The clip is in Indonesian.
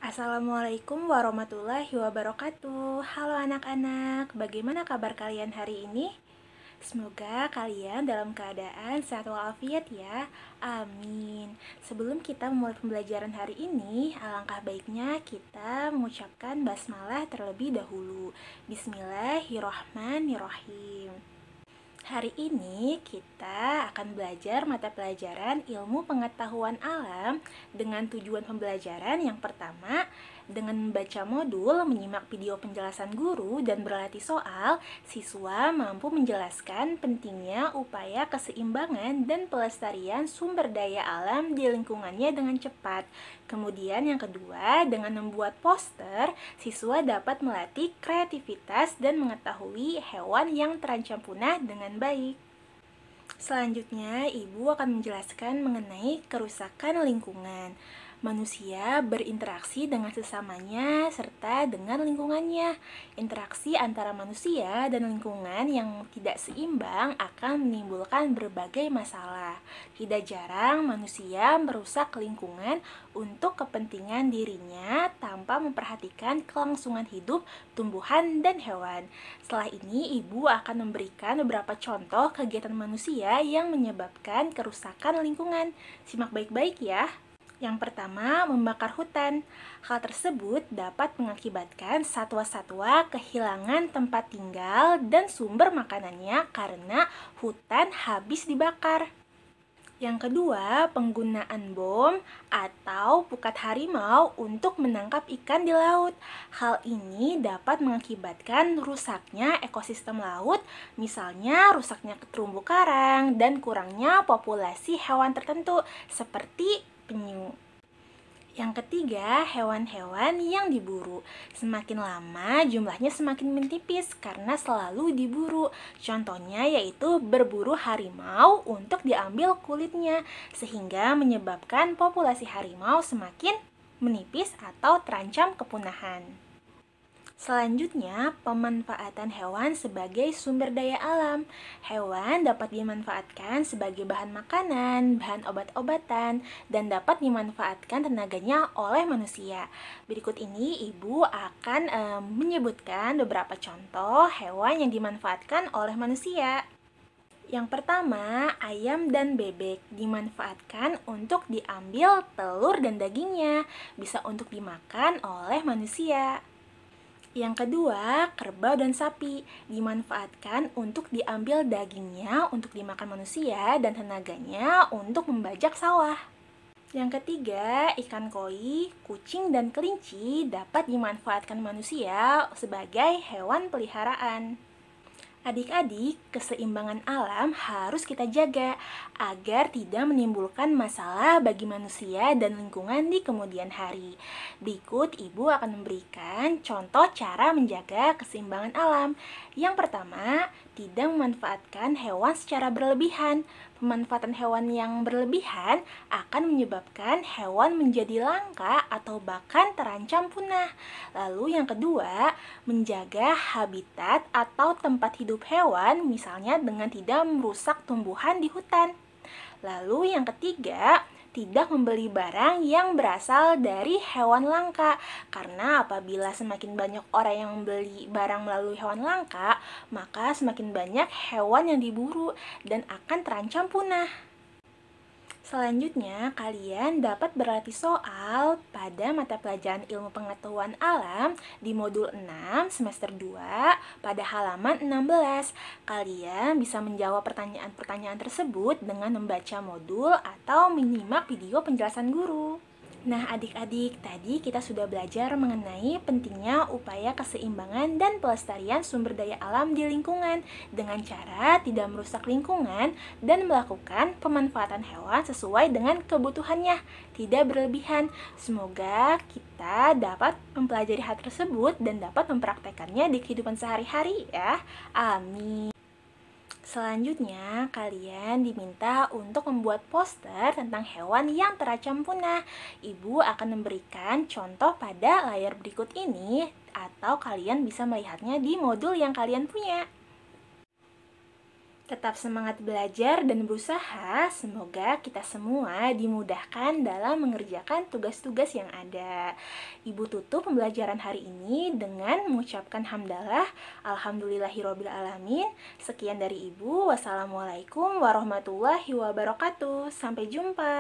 Assalamualaikum warahmatullahi wabarakatuh. Halo anak-anak, bagaimana kabar kalian hari ini? Semoga kalian dalam keadaan sehat walafiat ya. Amin. Sebelum kita memulai pembelajaran hari ini, alangkah baiknya kita mengucapkan basmalah terlebih dahulu. Bismillahirrahmanirrahim. Hari ini kita akan belajar mata pelajaran ilmu pengetahuan alam dengan tujuan pembelajaran yang pertama, dengan membaca modul, menyimak video penjelasan guru, dan berlatih soal, siswa mampu menjelaskan pentingnya upaya keseimbangan dan pelestarian sumber daya alam di lingkungannya dengan cepat. Kemudian yang kedua, dengan membuat poster, siswa dapat melatih kreativitas dan mengetahui hewan yang terancam punah dengan baik. Selanjutnya, Ibu akan menjelaskan mengenai kerusakan lingkungan. Manusia berinteraksi dengan sesamanya serta dengan lingkungannya. Interaksi antara manusia dan lingkungan yang tidak seimbang akan menimbulkan berbagai masalah. Tidak jarang manusia merusak lingkungan untuk kepentingan dirinya tanpa memperhatikan kelangsungan hidup tumbuhan dan hewan. Setelah ini, Ibu akan memberikan beberapa contoh kegiatan manusia yang menyebabkan kerusakan lingkungan. Simak baik-baik ya. Yang pertama, membakar hutan. Hal tersebut dapat mengakibatkan satwa-satwa kehilangan tempat tinggal dan sumber makanannya karena hutan habis dibakar. Yang kedua, penggunaan bom atau pukat harimau untuk menangkap ikan di laut. Hal ini dapat mengakibatkan rusaknya ekosistem laut, misalnya rusaknya terumbu karang dan kurangnya populasi hewan tertentu seperti penyu. Yang ketiga, hewan-hewan yang diburu. Semakin lama jumlahnya semakin menipis karena selalu diburu. Contohnya yaitu berburu harimau untuk diambil kulitnya, sehingga menyebabkan populasi harimau semakin menipis atau terancam kepunahan. Selanjutnya, pemanfaatan hewan sebagai sumber daya alam. Hewan dapat dimanfaatkan sebagai bahan makanan, bahan obat-obatan, dan dapat dimanfaatkan tenaganya oleh manusia. Berikut ini Ibu akan menyebutkan beberapa contoh hewan yang dimanfaatkan oleh manusia. Yang pertama, ayam dan bebek dimanfaatkan untuk diambil telur dan dagingnya, bisa untuk dimakan oleh manusia. Yang kedua, kerbau dan sapi dimanfaatkan untuk diambil dagingnya untuk dimakan manusia dan tenaganya untuk membajak sawah. Yang ketiga, ikan koi, kucing, dan kelinci dapat dimanfaatkan manusia sebagai hewan peliharaan. Adik-adik, keseimbangan alam harus kita jaga agar tidak menimbulkan masalah bagi manusia dan lingkungan di kemudian hari. Berikut Ibu akan memberikan contoh cara menjaga keseimbangan alam. Yang pertama, tidak memanfaatkan hewan secara berlebihan. Pemanfaatan hewan yang berlebihan akan menyebabkan hewan menjadi langka atau bahkan terancam punah. Lalu yang kedua, menjaga habitat atau tempat hidup hewan, misalnya dengan tidak merusak tumbuhan di hutan. Lalu yang ketiga, tidak membeli barang yang berasal dari hewan langka. Karena apabila semakin banyak orang yang membeli barang melalui hewan langka, maka semakin banyak hewan yang diburu dan akan terancam punah. Selanjutnya, kalian dapat berlatih soal pada mata pelajaran ilmu pengetahuan alam di modul 6 semester 2 pada halaman 16. Kalian bisa menjawab pertanyaan-pertanyaan tersebut dengan membaca modul atau menyimak video penjelasan guru. Nah, adik-adik, tadi kita sudah belajar mengenai pentingnya upaya keseimbangan dan pelestarian sumber daya alam di lingkungan dengan cara tidak merusak lingkungan dan melakukan pemanfaatan hewan sesuai dengan kebutuhannya, tidak berlebihan. Semoga kita dapat mempelajari hal tersebut dan dapat mempraktekannya di kehidupan sehari-hari ya. Amin. Selanjutnya, kalian diminta untuk membuat poster tentang hewan yang terancam punah. Ibu akan memberikan contoh pada layar berikut ini, atau kalian bisa melihatnya di modul yang kalian punya. Tetap semangat belajar dan berusaha. Semoga kita semua dimudahkan dalam mengerjakan tugas-tugas yang ada. Ibu tutup pembelajaran hari ini dengan mengucapkan hamdalah. Alhamdulillahirobbilalamin. Sekian dari Ibu. Wassalamualaikum warahmatullahi wabarakatuh. Sampai jumpa.